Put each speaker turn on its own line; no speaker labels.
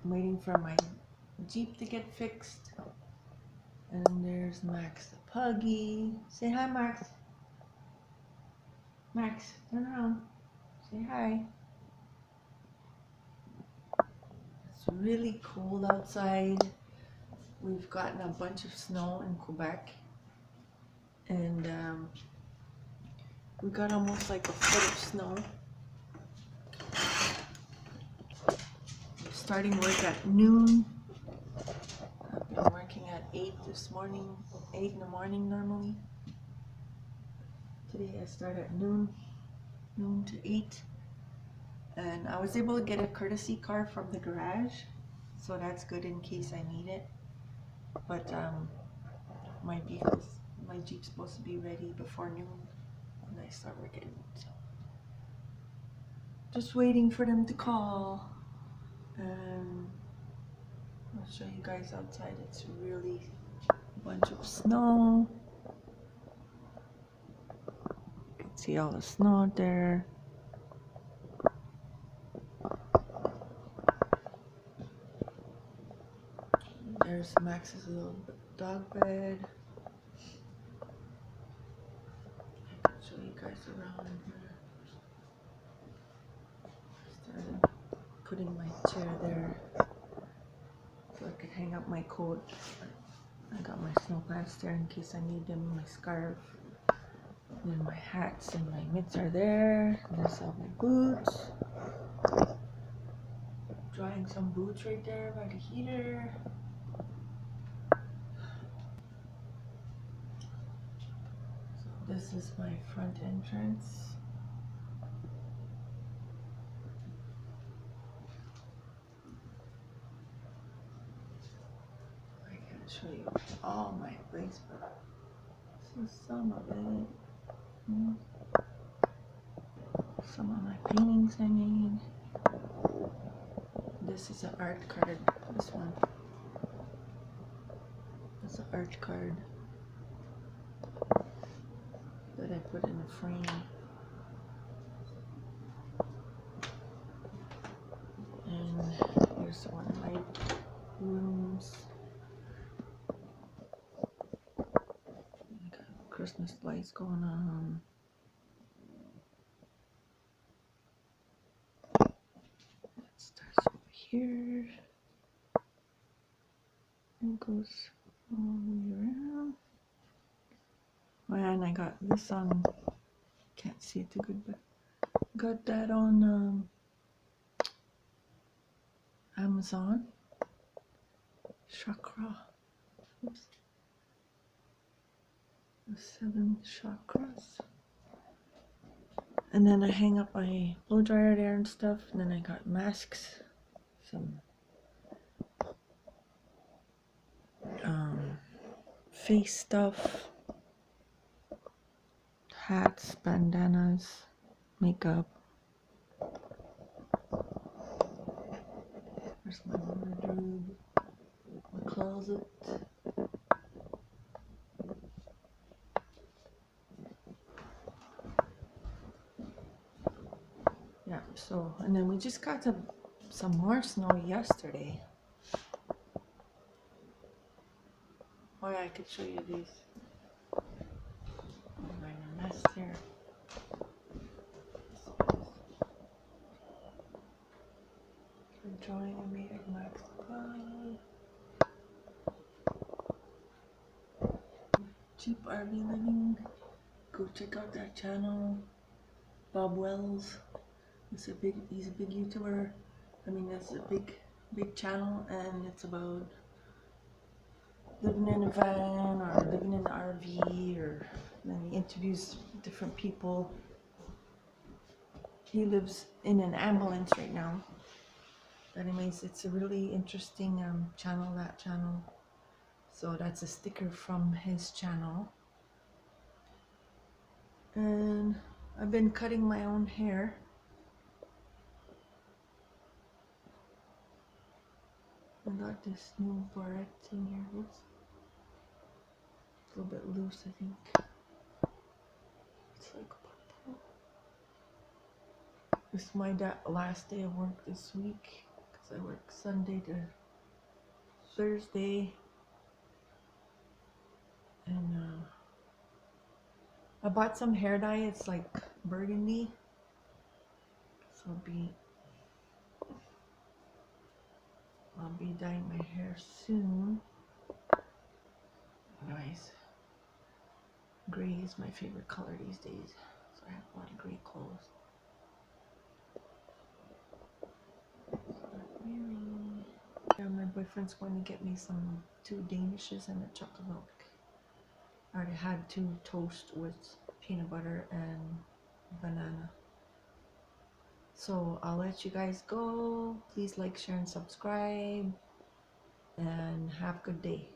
I'm waiting for my Jeep to get fixed. And there's Max the puggy. Say hi, Max. Max, turn around. Say hi. It's really cold outside. We've gotten a bunch of snow in Quebec. And we got almost like a foot of snow. Starting work at noon. I've been working at 8 this morning, 8 in the morning normally. Today I start at noon to 8. And I was able to get a courtesy car from the garage, so that's good in case I need it. But my Jeep's supposed to be ready before noon when I start working. So just waiting for them to call. I'll show you guys outside. It's really a bunch of snow. You can see all the snow out there. There's Max's little dog bed. I can show you guys around here. I started putting my chair there so I could hang up my coat. I got my snow pants there in case I need them, my scarf. And then my hats and my mitts are there. And there's all my boots. Drying some boots right there by the heater. So this is my front entrance. I can't show you all my place, but this is some of it. Some of my paintings I made. This is an art card. This one. That's an art card that I put in a frame. And here's one of my rooms. I got Christmas lights going on. It starts over here and goes all the way around. Oh yeah, and I got this on, can't see it too good, but got that on Amazon. Chakra. Oops. The 7 chakras. And then I hang up my blow dryer there and stuff. And then I got masks, some face stuff, hats, bandanas, makeup. There's my wardrobe, my closet. Yeah, so, and then we just got some more snow yesterday. Oh yeah, I could show you these. I'm going to mess here. A drawing I made at Max Cheap RV Living. Go check out that channel. Bob Wells. He's a big YouTuber. I mean, that's a big channel, and it's about living in a van or living in an RV, or then he interviews different people. He lives in an ambulance right now. Anyways, it's a really interesting channel, that channel. So that's a sticker from his channel. And I've been cutting my own hair. I got this new barrette thing here. Oops. It's a little bit loose, I think. It's like purple. This is my last day of work this week, because I work Sunday to Thursday, and I bought some hair dye. It's like burgundy, so I'll be dyeing my hair soon. Anyways, gray is my favorite color these days, so I have a lot of gray clothes. Yeah, my boyfriend's going to get me some 2 Danishes and a chocolate milk. I already had 2 toast with peanut butter and banana. So I'll let you guys go. Please like, share, and subscribe. And have a good day.